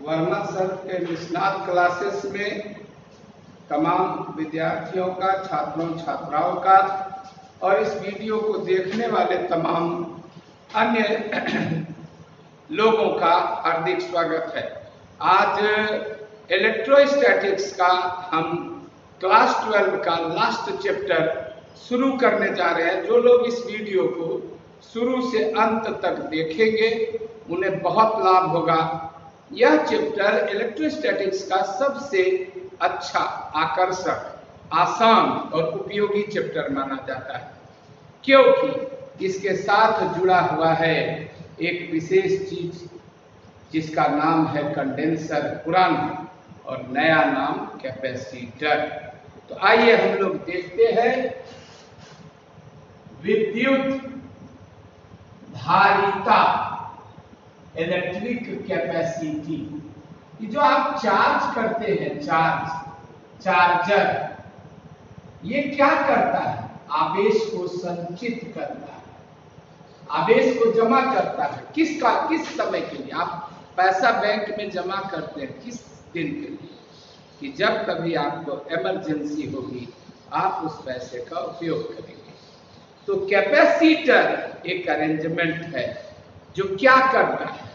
Verma sir के निष्णात classes में तमाम विद्यार्थियों का, छात्रों छात्राओं का और इस वीडियो को देखने वाले तमाम अन्य लोगों का हार्दिक स्वागत है। आज इलेक्ट्रोस्टैटिक्स का हम क्लास 12 का लास्ट चैप्टर शुरू करने जा रहे हैं। जो लोग इस वीडियो को शुरू से अंत तक देखेंगे उन्हें बहुत लाभ होगा। यह चैप्टर इलेक्ट्रोस्टैटिक्स का सबसे अच्छा, आकर्षक, आसान और उपयोगी चैप्टर माना जाता है, क्योंकि इसके साथ जुड़ा हुआ है एक विशेष चीज जिसका नाम है कंडेंसर, पुराना, और नया नाम कैपेसिटर। तो आइए हम लोग देखते हैं विद्युत धारिता, इलेक्ट्रिक कैपेसिटी। ये जो आप चार्ज करते हैं, चार्जर, ये क्या करता है? आवेश को संचित करता है, आवेश को जमा करता है। किस समय के लिए? आप पैसा बैंक में जमा करते हैं किस दिन के लिए? कि जब कभी आपको इमरजेंसी होगी आप उस पैसे का उपयोग करेंगे। तो कैपेसिटर एक अरेंजमेंट है जो क्या करता है?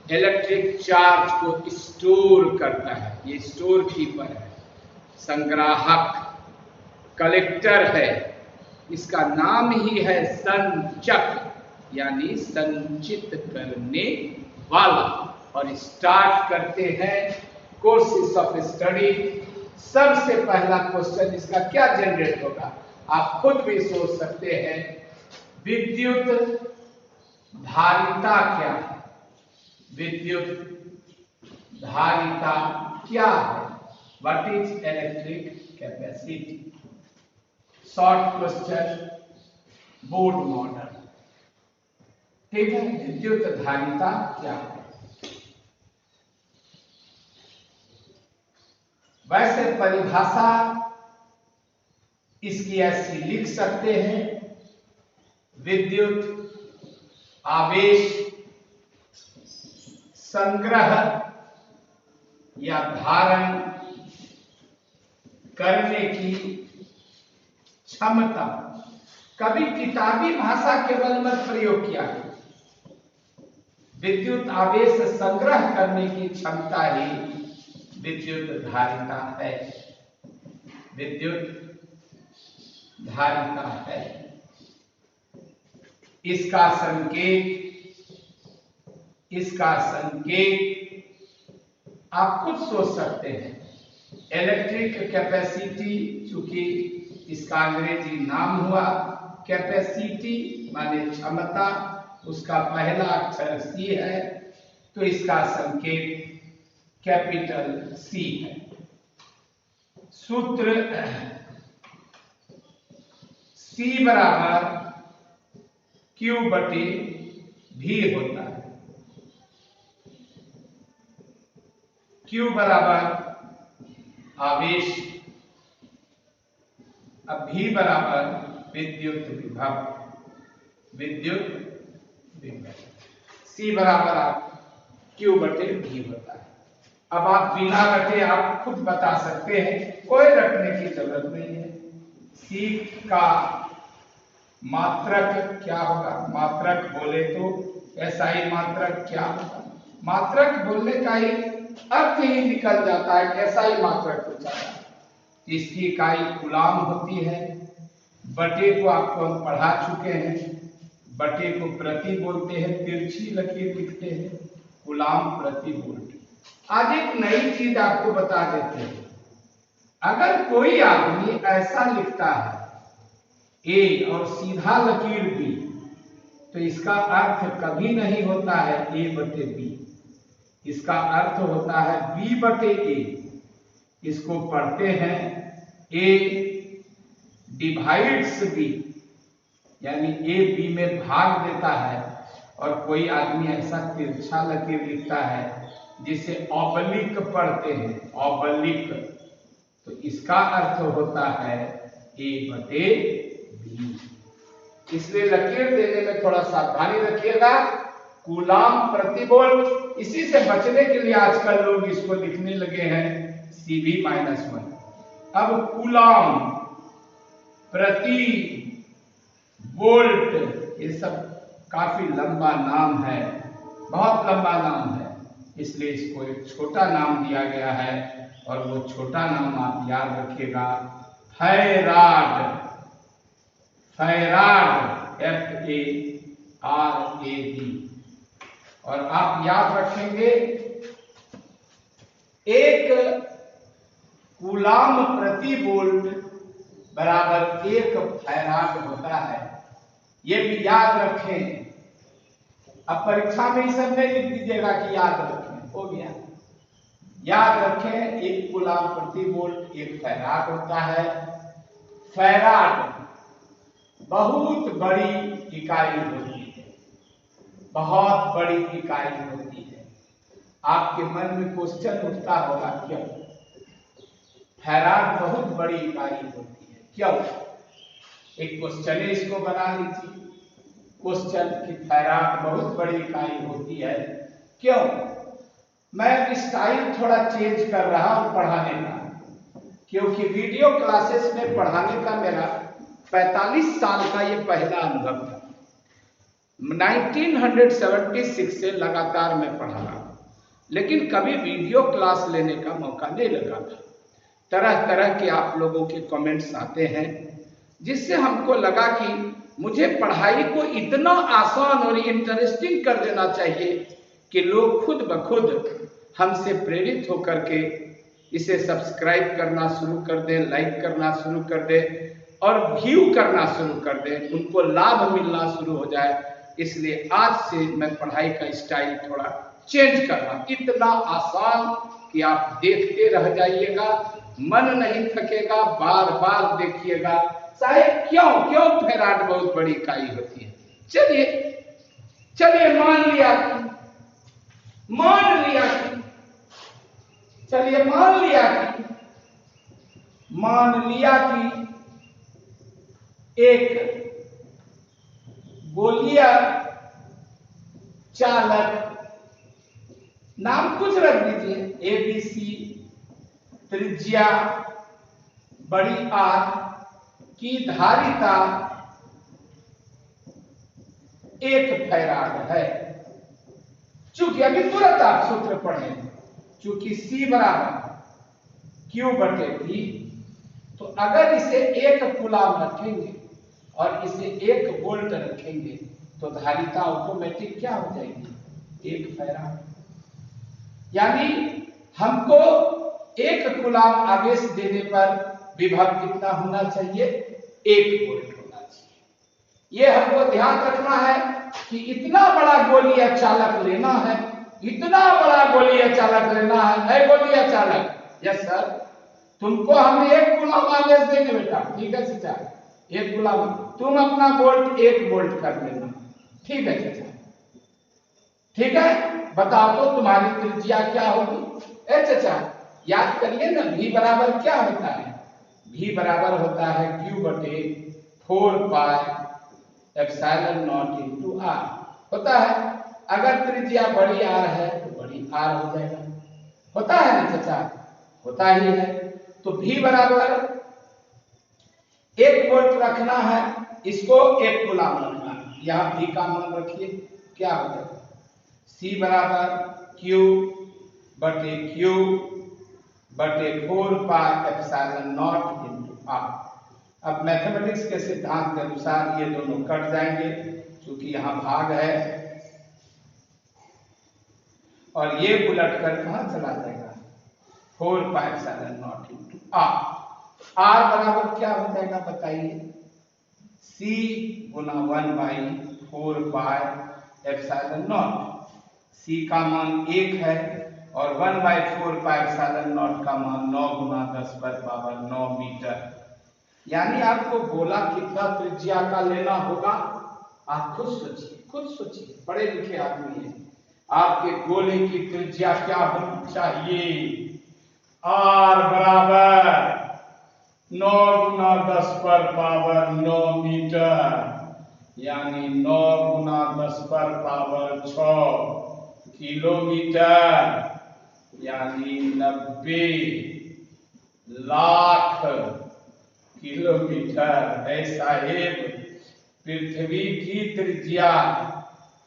इलेक्ट्रिक चार्ज को स्टोर करता है। ये स्टोर कीपर है, संग्राहक, कलेक्टर है। इसका नाम ही है संचक, यानी संचित करने वाला। और स्टार्ट करते हैं कोर्सेस ऑफ स्टडी। सबसे पहला क्वेश्चन इसका क्या जनरेट होगा आप खुद भी सोच सकते हैं। विद्युत धारिता क्या है? विद्युत धारिता क्या है? What is electric capacity? Short question, board model. ठीक है, विद्युत धारिता क्या है? वैसे परिभाषा इसकी ऐसी लिख सकते हैं, विद्युत आवेश संग्रह या धारण करने की क्षमता। कभी किताबी भाषा केवल मत प्रयोग किया है। विद्युत आवेश संग्रह करने की क्षमता ही विद्युत धारिता है। विद्युत धारिता है। इसका संकेत आप खुद सोच सकते हैं। इलेक्ट्रिक कैपेसिटी, चूंकि इसका अंग्रेजी नाम हुआ कैपेसिटी माने क्षमता, उसका पहला अक्षर सी है, तो इसका संकेत कैपिटल सी है। सूत्र C बराबर Q बटे V होता है। Q बराबर आवेश, अब V बराबर विद्युत विभव। C बराबर Q बटे V होता है। अब आप बिना रटे आप खुद बता सकते हैं, कोई रटने की जरूरत नहीं है। C का मात्रक क्या होगा? मात्रक बोले तो SI मात्रक क्या होगा? मात्रक बोलने का ही अर्थ ही निकल जाता है कि SI मात्रक हो जाता है। इसकी इकाई कूलाम होती है। बटे को आपको हम पढ़ा चुके हैं, बटे को प्रति बोलते हैं, तिरछी लकीर लिखते हैं, कूलाम प्रति वोल्ट। आज एक नई चीज आपको बता देते हैं। अगर कोई आदमी ऐसा लिखता है A और सीधा लकीर B, तो इसका अर्थ कभी नहीं होता है A बटे B। इसका अर्थ होता है B बटे A। इसको पढ़ते हैं A डिवाइड्स B, यानी A B में भाग देता है। और कोई आदमी ऐसा तिरछा लकीर लिखता है जिसे ऑब्लिक पढ़ते हैं, ऑब्लिक, तो इसका अर्थ होता है A बटे B। इसलिए लकीर देने में थोड़ा सावधानी रखिएगा। कूलाम प्रति वोल्ट। इसी से बचने के लिए आजकल लोग इसको लिखने लगे हैं CV-1। अब कूलाम प्रति वोल्ट, ये सब काफी लंबा नाम है, बहुत लंबा नाम है, इसलिए इसको एक छोटा नाम दिया गया है और वो छोटा नाम आप याद रखिएगा, फैराड। Farad FARAD। और आप याद रखेंगे एक कूलाम प्रति वोल्ट बराबर 1 फैराड होता है, ये भी याद रखें। अब परीक्षा में ही सब नहीं लिख दीजिएगा कि याद रखें, हो गया। याद रखें 1 कूलाम प्रति वोल्ट 1 फैराड होता है। फैराड बहुत बड़ी इकाई होती है, बहुत बड़ी इकाई होती है। आपके मन में क्वेश्चन उठता होगा क्यों? फैराड बहुत बड़ी इकाई होती है, क्यों? एक क्वेश्चन है, इसको बना लीजिए क्वेश्चन कि फैराड बहुत बड़ी इकाई होती है, क्यों? मैं स्टाइल थोड़ा चेंज कर रहा हूं पढ़ाने का, क्योंकि वीडियो क्लासेस में पढ़ाने का मेरा 45 साल का ये पहला अनुभव था। 1976 से लगातार मैं पढ़ा रहा हूं, लेकिन कभी वीडियो क्लास लेने का मौका नहीं लगा था। तरह तरह के आप लोगों के कमेंट्स आते हैं, जिससे हमको लगा कि मुझे पढ़ाई को इतना आसान और इंटरेस्टिंग कर देना चाहिए कि लोग खुद ब खुद हमसे प्रेरित होकर के इसे सब्सक्राइब करना शुरू कर दें, लाइक करना शुरू कर दें और व्यू करना शुरू कर दें, उनको लाभ मिलना शुरू हो जाए। इसलिए आज से मैं पढ़ाई का स्टाइल थोड़ा चेंज कर रहा हूं, इतना आसान कि आप देखते रह जाइएगा, मन नहीं थकेगा, बार बार देखिएगा। साहेब क्यों फैराड बहुत बड़ी इकाई होती है? चलिए मान लिया कि एक गोलीय चालक, नाम कुछ रख दीजिए, ABC, त्रिज्या बड़ी R की धारिता 1 फैराड है। चूंकि अभी तुरंत आप सूत्र पढ़ें, चूंकि C बराबर Q/T, तो अगर इसे 1 कूलाम रखेंगे और इसे 1 वोल्ट रखेंगे तो धारिता ऑटोमेटिक क्या हो जाएगी? 1 फैराड। यानी हमको 1 कूलाम आवेश देने पर विभव कितना होना चाहिए? 1 वोल्ट होना चाहिए। ये हमको ध्यान रखना है कि इतना बड़ा गोलीय चालक लेना है, इतना बड़ा गोलीय चालक लेना है। गोलीय चालक, यस सर, तुमको हम 1 कूलाम आवेश देंगे बेटा, ठीक है चाचा, 1 कूलाम, तुम अपना वोल्ट 1 वोल्ट कर लेना, ठीक है चाचा, ठीक है। बताओ तो तुम्हारी त्रिज्या क्या होगी? ए चाचा याद करिए ना, V बराबर क्या होता है? V बराबर होता है Q/4πε0 × R होता है। अगर त्रिज्या बड़ी R है तो बड़ी R हो जाएगा, होता है ना चाचा? होता ही है। तो V बराबर 1 वोल्ट रखना है, इसको 1 कूलाम रखना है। यहाँ V का मान रखिए, क्या हो जाएगा? C बराबर Q/4πε0 × R। अब मैथमेटिक्स के सिद्धांत के अनुसार ये दोनों कट जाएंगे, क्योंकि यहाँ भाग है, और ये उलट कर कहां चला जाएगा? 4πε0 × R। R बराबर क्या हो जाएगा बताइए? C × 1/4πε0। C का मान 1 है और 1/4πε0 का मान 9 × 10⁻9 मीटर। यानी आपको गोला कितना त्रिज्या का लेना होगा? आप खुद सोचिए, पढ़े लिखे आदमी हैं, आपके गोले की त्रिज्या क्या होनी चाहिए? R बराबर 9 × 10⁻9 मीटर। यानी 9 गुना 10 पर पावर 6 किलोमीटर, यानी 90 लाख किलोमीटर है साहेब। पृथ्वी की त्रिज्या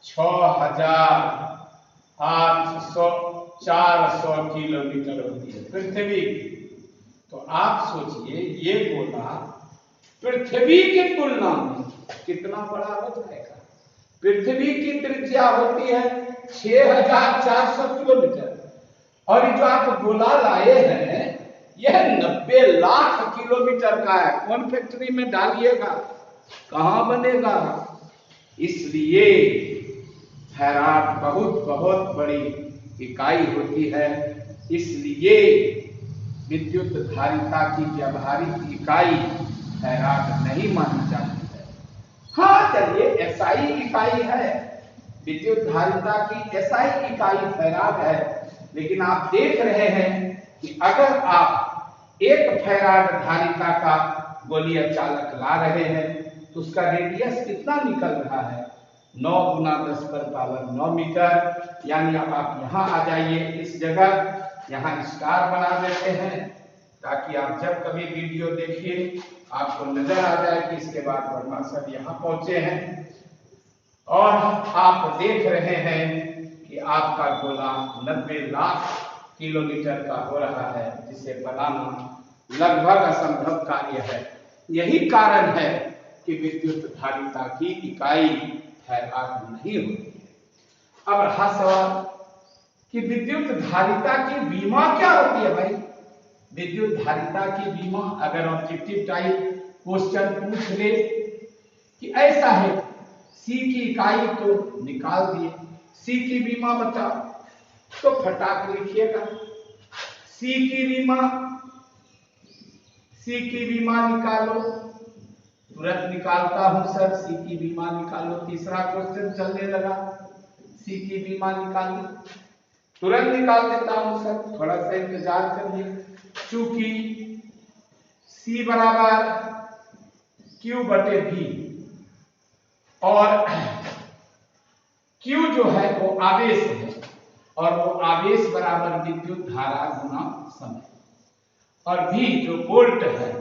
6,400 किलोमीटर होती है पृथ्वी की। तो आप सोचिए ये गोला पृथ्वी की तुलना में कितना बड़ा हो जाएगा। पृथ्वी की त्रिज्या होती है 6,400 किलोमीटर, और ये जो आप गोला लाए हैं यह 90 लाख किलोमीटर का है। कौन फैक्ट्री में डालिएगा, कहां बनेगा। इसलिए फैराड बहुत बहुत बड़ी इकाई होती है। इसलिए विद्युत धारिता की व्यावहारिक इकाई फैराड नहीं मानी जाती है। हाँ चलिए एसआई इकाई है, विद्युत धारिता की एसआई इकाई फैराड है। लेकिन आप देख रहे हैं कि अगर आप एक फैराड धारिता का गोलीय चालक ला रहे हैं तो उसका रेडियस कितना निकल रहा है, 9 गुना 10 पर पावर 9 मीटर। यानी अब आप यहाँ आ जाइए, इस जगह यहाँ स्टार बना देते हैं ताकि आप जब कभी वीडियो देखिए आपको नजर आ जाए कि इसके बाद वर्मा सर यहाँ पहुंचे हैं। और आप देख रहे हैं कि आपका गोला 90 लाख किलोमीटर का हो रहा है, जिसे बनाना लगभग असंभव कार्य है। यही कारण है कि विद्युत धारिता की इकाई फैराड नहीं होती है। अब रहा सवाल कि विद्युत धारिता की बीमा क्या होती है भाई। विद्युत धारिता की बीमा अगर ऑब्जेक्टिव टाइप क्वेश्चन पूछ ले कि ऐसा है, सी की इकाई तो निकाल दिए, सी की बीमा बताओ, तो फटाक लिखिएगा सी की बीमा निकालो। तुरंत निकालता हूं सर, सी की बीमा निकालो। तीसरा क्वेश्चन चलने लगा, सी की बीमा निकालो, तुरंत निकाल देता हूं सर, थोड़ा सा इंतजार करिए। चूंकि सी बराबर क्यू बटे भी, और क्यू जो है वो आवेश है, और वो आवेश बराबर विद्युत धारा गुना समय, और भी जो वोल्ट है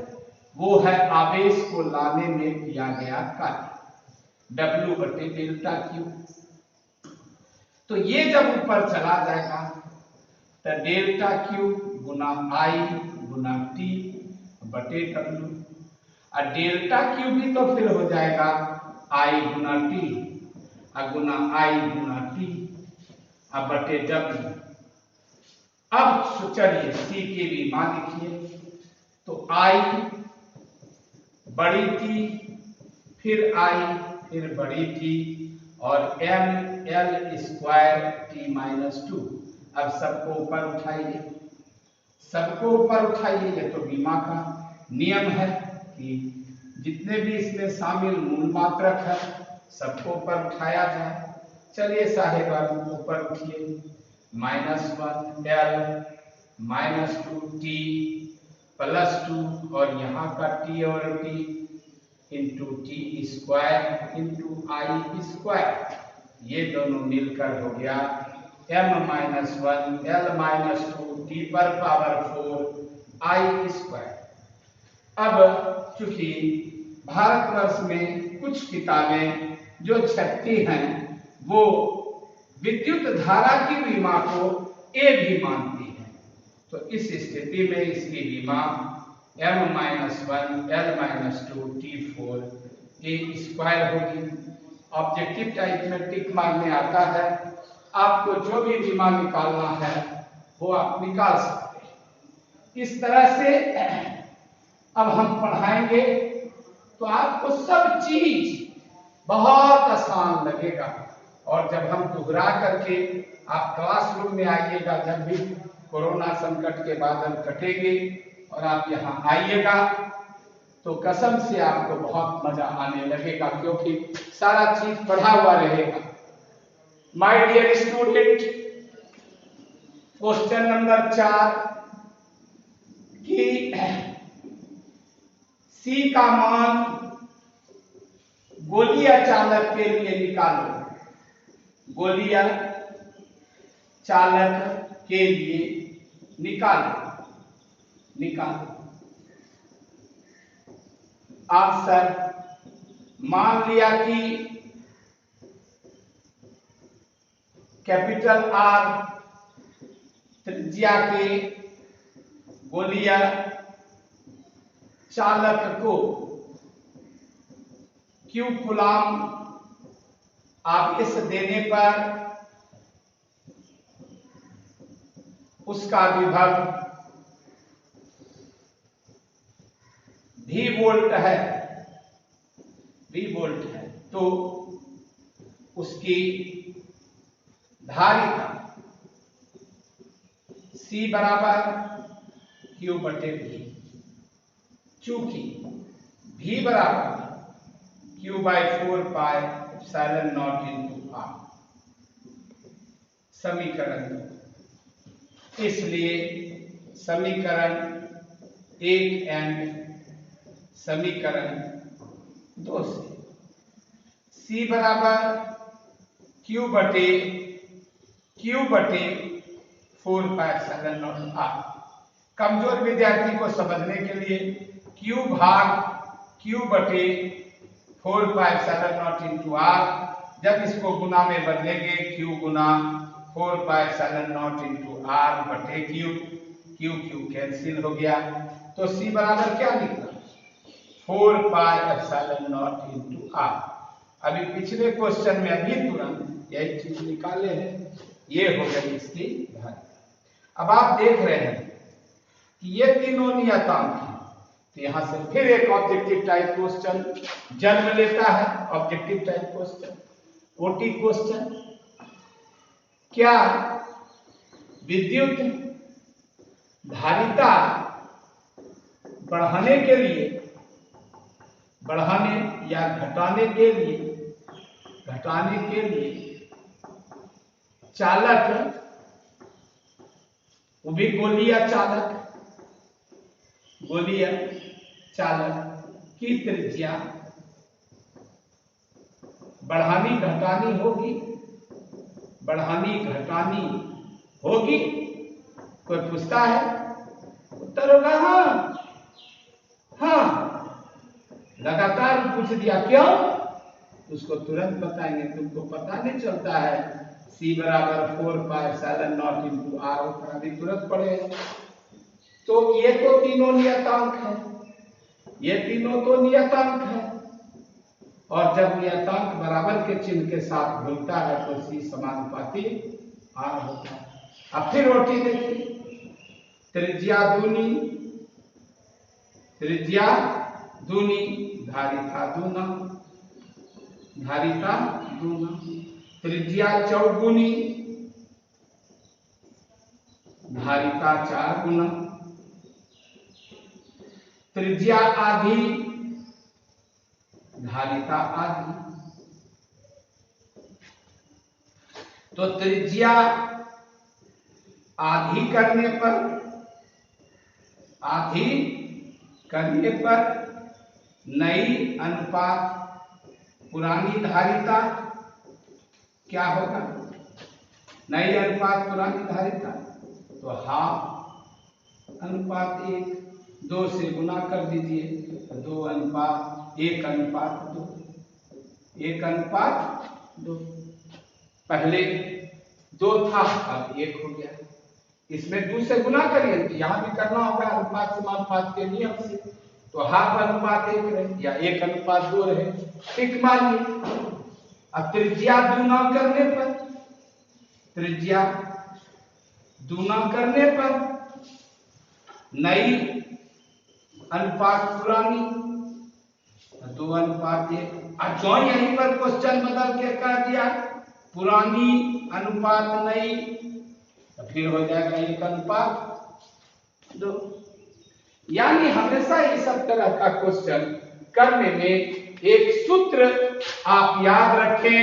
वो है आवेश को लाने में किया गया कार्य, W बटे डेल्टा क्यू। तो ये जब ऊपर चला जाएगा तो डेल्टा क्यू गुना आई गुना टी बटे W, और डेल्टा क्यू भी तो फिर हो जाएगा आई गुना टी गुना आई गुना टी बटे W। अब चलिए सी की बीमा लिखिए, तो आई बड़ी टी, फिर आई, फिर बड़ी टी, और M L square T minus 2। अब सबको ऊपर उठाइए, सबको ऊपर उठाइए। ये तो बीमा का नियम है कि जितने भी इसमें शामिल मूल मात्रक है सबको ऊपर उठाया जाए। चलिए साहेब ऊपर उठिए, -1 एल -2 टी +2, और यहाँ का टी और T into T square into I square, ये दोनों मिलकर हो गया m-1 l-2 t पर पावर 4 आई स्क्वायर। अब चूंकि भारतवर्ष में कुछ किताबें जो छपती हैं वो विद्युत धारा की बीमा को ए भी मानती हैं, तो इस स्थिति में इसकी बीमा m-1 l-2 t4 ए स्क्वायर होगी। ऑब्जेक्टिव टाइप में टिक मारने आता है, आपको जो भी बीमा निकालना है वो आप निकाल सकते हैं। इस तरह से अब हम पढ़ाएंगे तो आपको सब चीज बहुत आसान लगेगा, और जब हम दोहरा करके आप क्लासरूम में आइएगा, जब भी कोरोना संकट के बादल कटेंगे और आप यहाँ आइएगा तो कसम से आपको बहुत मजा आने लगेगा, क्योंकि सारा चीज पढ़ा हुआ रहेगा। My dear student, question number 4 कि C का मान गोलीय चालक के लिए निकालो, गोलीय चालक के लिए निकालो। आंसर, मान लिया कि कैपिटल आर त्रिज्या के गोलीय चालक को Q कूलाम आवेश देने पर उसका विभव V वोल्ट है, तो उसकी धारिता C बराबर Q बटे V, चूंकि V बराबर Q by 4 pi epsilon not into R, समीकरण 2। इसलिए समीकरण 1 एंड समीकरण 2 से C बराबर Q बटे 4 पाई एप्सिलॉन नॉट R। कमजोर विद्यार्थी को समझने के लिए Q भाग Q बटे 4 pi epsilon not into R, जब इसको गुना में बदलेंगे Q Guna 4 pi epsilon not into R बटे Q कैंसिल हो गया, तो C बराबर क्या निकला, 4 pi epsilon not into R। अभी पिछले क्वेश्चन में अभी तुरंत यही चीज निकाले हैं, ये हो गई इसकी धारिता। अब आप देख रहे हैं कि ये तीनों नियतांक हैं, तो यहां से फिर एक ऑब्जेक्टिव टाइप क्वेश्चन जन्म लेता है। Objective type question, OT question, क्या विद्युत धारिता बढ़ाने या घटाने के लिए चालक, वो भी गोलीय चालक की त्रिज्या बढ़ानी घटानी होगी? कोई पूछता है, उत्तर होगा हाँ। लगातार पूछ दिया, क्यों? उसको तुरंत बताएंगे, तुमको पता नहीं चलता है C बराबर 4 pi epsilon not into R, उतना भी तुरंत पड़ेगा। तो ये तो तीनों नियतांक है, और जब नियतांक बराबर के चिन्ह के साथ घुलता है तो C समानुपाती R होता है। अब फिर ओटी देखिए, त्रिज्या दूनी धारिता दूना, त्रिज्या चौगुनी धारिता 4 गुना, त्रिज्या आधी धारिता आधी। तो त्रिज्या आधी करने पर नई अनुपात पुरानी धारिता क्या होगा? नई अनुपात पुरानी धारिता, तो हाफ अनुपात 1, 2 से गुना कर दीजिए, 1:2। पहले 2 था, अब 1 हो गया। इसमें 2 से गुना करिए, तो यहाँ भी करना होगा अनुपात समानुपात के नियम से, तो हाफ अनुपात 1 रहे या 1:2 रहे, टिक मारिए। अब त्रिज्या दूना करने पर नई अनुपात पुरानी 2:1। जो यहीं पर क्वेश्चन बदल के कह दिया पुरानी अनुपात नई, तो फिर हो जाएगा 1:2। यानी हमेशा ये सब तरह का क्वेश्चन करने में एक सूत्र आप याद रखें,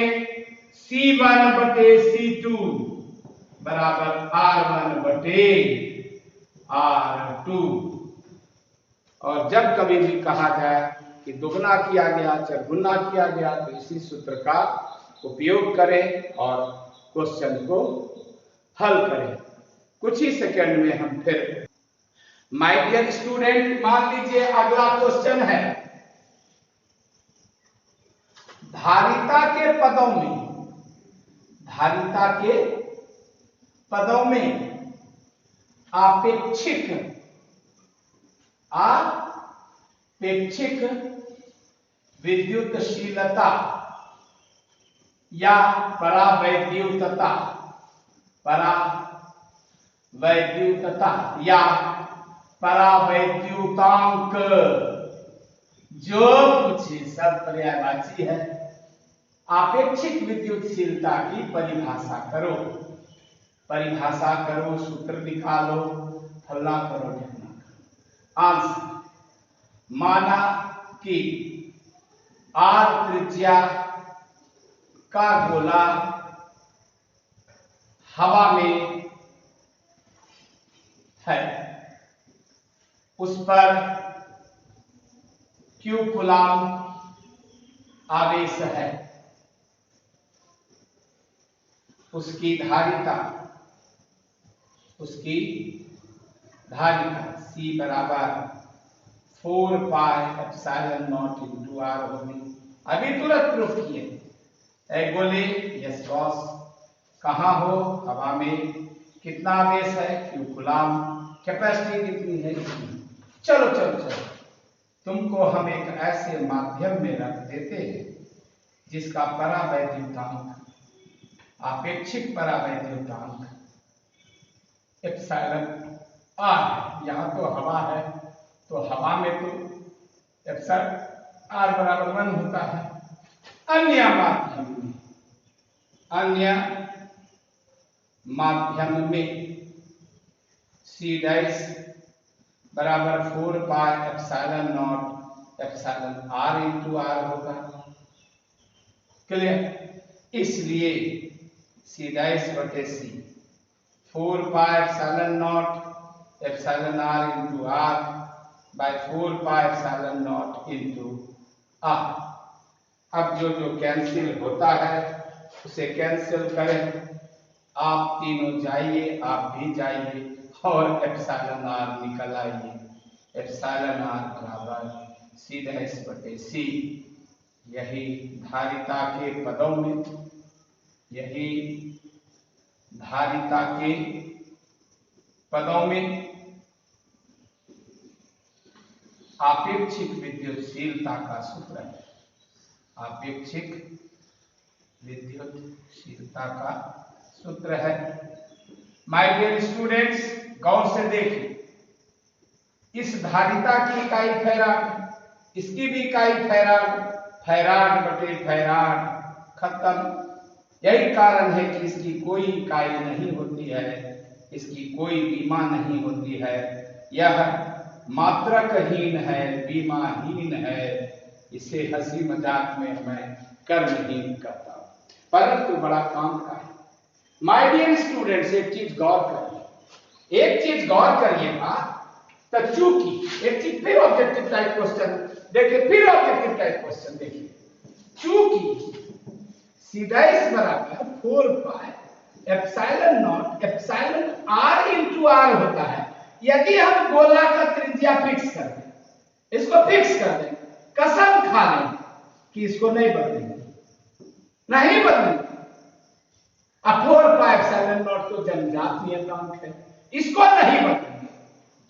C1 बटे C2 बराबर R1 बटे R2। और जब कभी भी कहा जाए कि दुगना किया गया, चरगुना किया गया, तो इसी सूत्र का उपयोग करें और क्वेश्चन को हल करें। कुछ ही सेकंड में हम फिर। माय डियर स्टूडेंट, मान लीजिए अगला क्वेश्चन है, धारिता के पदों में, धारिता के पदों में आपेक्षिक विद्युतशीलता या परावैद्युतता या परावैद्युतांक, जो कुछ सब पर्यायवाची है, आपेक्षिक विद्युतशीलता की परिभाषा करो, सूत्र निकालो, फला करो, ढिमना करो। आंसर, माना कि r त्रिज्या का गोला हवा में है, उस पर q कूलाम आवेश है, उसकी धारिता C बराबर 4 pi epsilon not into r होगी। अभी तुरंत प्रूफ किए। एक गोले, यस बॉस, कहाँ हो, हवा में, कितना आवेश है, q कूलाम, कैपेसिटी कितनी है, चलो तुमको हम एक ऐसे माध्यम में रख देते हैं जिसका परावैद्युतांक, आपेक्षिक परावैद्युतांक एप्सिलॉन r, यहाँ तो हवा है, तो हवा में तो एप्सिलॉन r बराबर 1 होता है। अन्य माध्यम में C डैश बराबर 4 pi epsilon not epsilon r into r होगा। क्लियर? इसलिए C डैश बटे C 4 pi epsilon not epsilon r into r by 4 pi epsilon not into r। अब जो कैंसिल होता है उसे कैंसिल करें, आप तीनों जाइए, आप भी जाइए और एप्सिलॉन r निकल आइए। एप्सिलॉन r बराबर C डैश बटे C। यही धारिता के पदों में, आपेक्षिक विद्युतशीलता का सूत्र है, आपेक्षिक विद्युतशीलता का सूत्र है। माय डियर स्टूडेंट्स, गौर से देखिए, इस धारिता की इकाई फैराड, इसकी भी इकाई फैराड बटे फैराड, खत्म। यही कारण है कि इसकी कोई इकाई नहीं होती है, इसकी कोई बीमा नहीं होती है, यह मात्रकहीन है, बीमाहीन है। इसे हंसी मजाक में मैं कर्महीन कहता हूं, परंतु बड़ा काम का है। माय डियर स्टूडेंट्स, एक चीज गौर करिएगा, तो चूंकि एक चीज फिर ऑब्जेक्टिव टाइप क्वेश्चन देखिए, चूंकि C डैश बराबर 4 pi epsilon not epsilon r into r होता है। यदि हम गोला का त्रिज्या फिक्स कर दें, इसको फिक्स कर दें, कसम खा लें कि इसको नहीं बदलेंगे। अब 4 पाई एप्सिलॉन नॉट तो जन्मजात नियतांक है, इसको नहीं बदलेंगे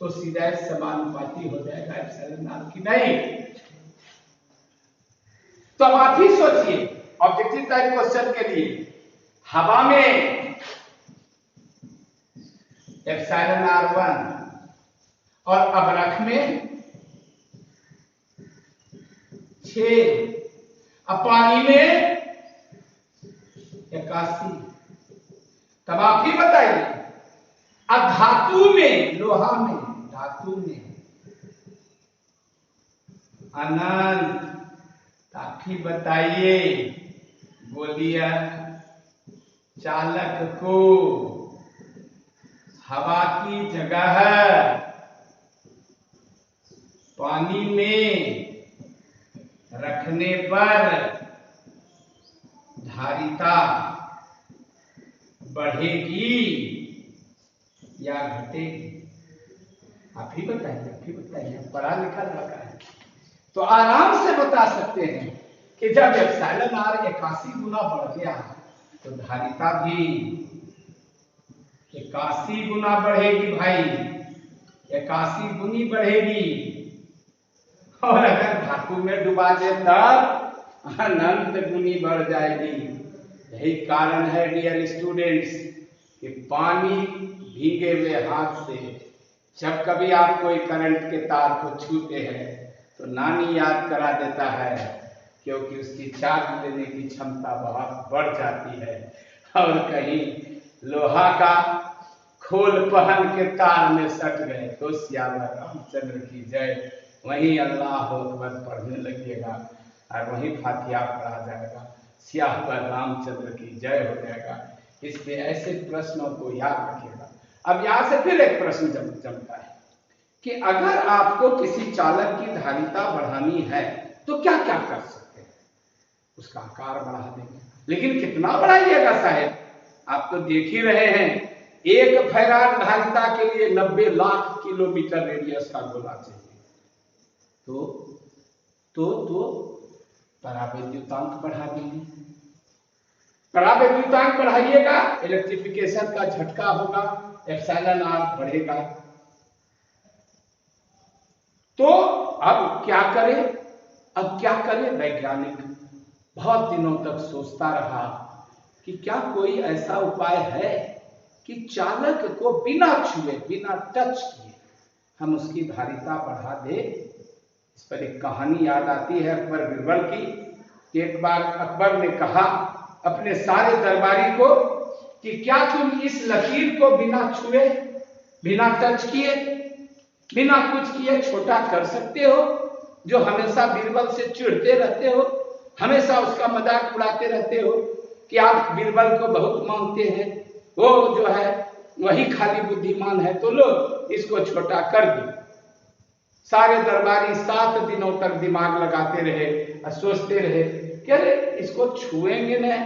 तो C डैश समानुपाती हो जाएगा एप्सिलॉन r की। नहीं, तो अब आप ही सोचिए, ऑब्जेक्टिव टाइप क्वेश्चन के लिए हवा में एप्सिलॉन r1 और अवरक में 6, अब पानी में 81। तब आप ही बताइए, अब धातु में, लोहा में, धातु में अनंत। आप ही बताइए, बोलिए, चालक को हवा की जगह, पानी में रखने पर धारिता बढ़ेगी या घटेगी? आप ही बताइए, पढ़ा लिखा लड़का है तो आराम से बता सकते हैं कि जब एप्सिलॉन r 81 गुना बढ़ गया तो धारिता भी 81 गुना बढ़ेगी भाई, 81 गुनी बढ़ेगी। और अगर धातु में डुबा दे तब अनंत गुनी बढ़ जाएगी। यही कारण है डियर स्टूडेंट्स कि पानी भीगे हुए हाथ से जब कभी आप कोई करंट के तार को छूते हैं तो नानी याद करा देता है, क्योंकि उसकी चार्ज लेने की क्षमता बहुत बढ़ जाती है। और कहीं लोहा का खोल पहन के तार में सट गए तो श्यामा रामचंद्र की जय, वहीं अल्लाह अकबर पढ़ने लगिएगा और वहीं फातिहा पढ़ा जाएगा, स्याह पर रामचंद्र की जय हो जाएगा। इसलिए ऐसे प्रश्नों को याद रखिएगा। अब यहाँ से फिर एक प्रश्न जमता है कि अगर आपको किसी चालक की धारिता बढ़ानी है तो क्या क्या कर सकते हैं? उसका आकार बढ़ा देंगे, लेकिन कितना बढ़ाइएगा साहब? आप तो देख ही रहे हैं, 1 फैराड धारिता के लिए 90 लाख किलोमीटर रेडियस का गोला चाहिए। तो परावैद्युतांक बढ़ा देंगे। परावैद्युतांक बढ़ाइएगा, इलेक्ट्रिफिकेशन का झटका होगा, एप्सिलॉन r बढ़ेगा। तो अब क्या करें? वैज्ञानिक बहुत दिनों तक सोचता रहा कि क्या कोई ऐसा उपाय है कि चालक को बिना छुए, बिना टच किए हम उसकी धारिता बढ़ा दे। इस पर एक कहानी याद आती है अकबर बीरबल की कि एक बार अकबर ने कहा अपने सारे दरबारी को कि क्या तुम इस लकीर को बिना छुए, बिना टच किए, बिना कुछ किए छोटा कर सकते हो? जो हमेशा बीरबल से चिढ़ते रहते हो, हमेशा उसका मजाक उड़ाते रहते हो कि आप बीरबल को बहुत मानते हैं, वो जो है वही खाली बुद्धिमान है, तो लो इसको छोटा कर दो। सारे दरबारी 7 दिनों तक दिमाग लगाते रहे और सोचते रहे कि अरे इसको छुएंगे न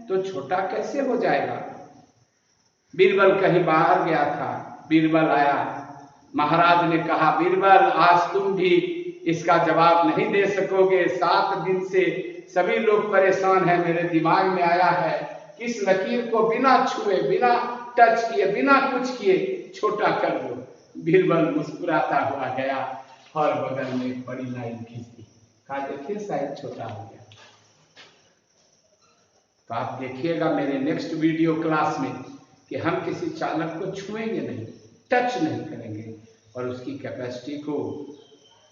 तो छोटा कैसे हो जाएगा। बीरबल कहीं बाहर गया था, बीरबल आया, महाराज ने कहा बीरबल आज तुम भी इसका जवाब नहीं दे सकोगे, 7 दिन से सभी लोग परेशान हैं, मेरे दिमाग में आया है कि इस लकीर को बिना छुए, बिना टच किए, बिना कुछ किए छोटा कर दो। बीरबल मुस्कुराता हुआ गया और बगल में एक बड़ी लाइन खींच दी, कहा देखिए शायद छोटा हो गया। तो आप देखिएगा मेरे नेक्स्ट वीडियो क्लास में कि हम किसी चालक को छुएंगे नहीं, टच नहीं करेंगे और उसकी कैपेसिटी को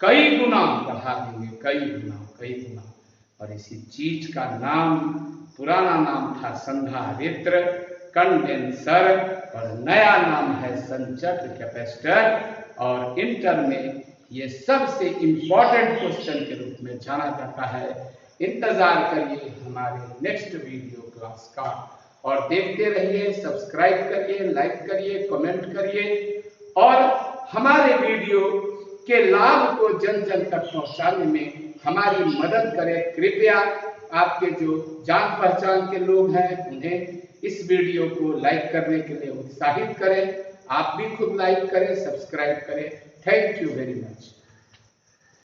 कई गुना बढ़ा देंगे, कई गुना। और इसी चीज का नाम, पुराना नाम था संधारित्र, कंडेंसर, और नया नाम है संचक्र, कैपेसिटर। और इंटर में ये सबसे इंपॉर्टेंट क्वेश्चन के रूप में जाना जाता है। इंतजार करिए हमारे नेक्स्ट वीडियो क्लास का और देखते रहिए, सब्सक्राइब करिए, लाइक करिए, कमेंट करिए और हमारे वीडियो के लाभ को जन जन तक पहुंचाने में हमारी मदद करें। कृपया आपके जो जान पहचान के लोग हैं उन्हें इस वीडियो को लाइक करने के लिए उत्साहित करें। आप भी खुद लाइक करें, सब्सक्राइब करें। Thank you very much.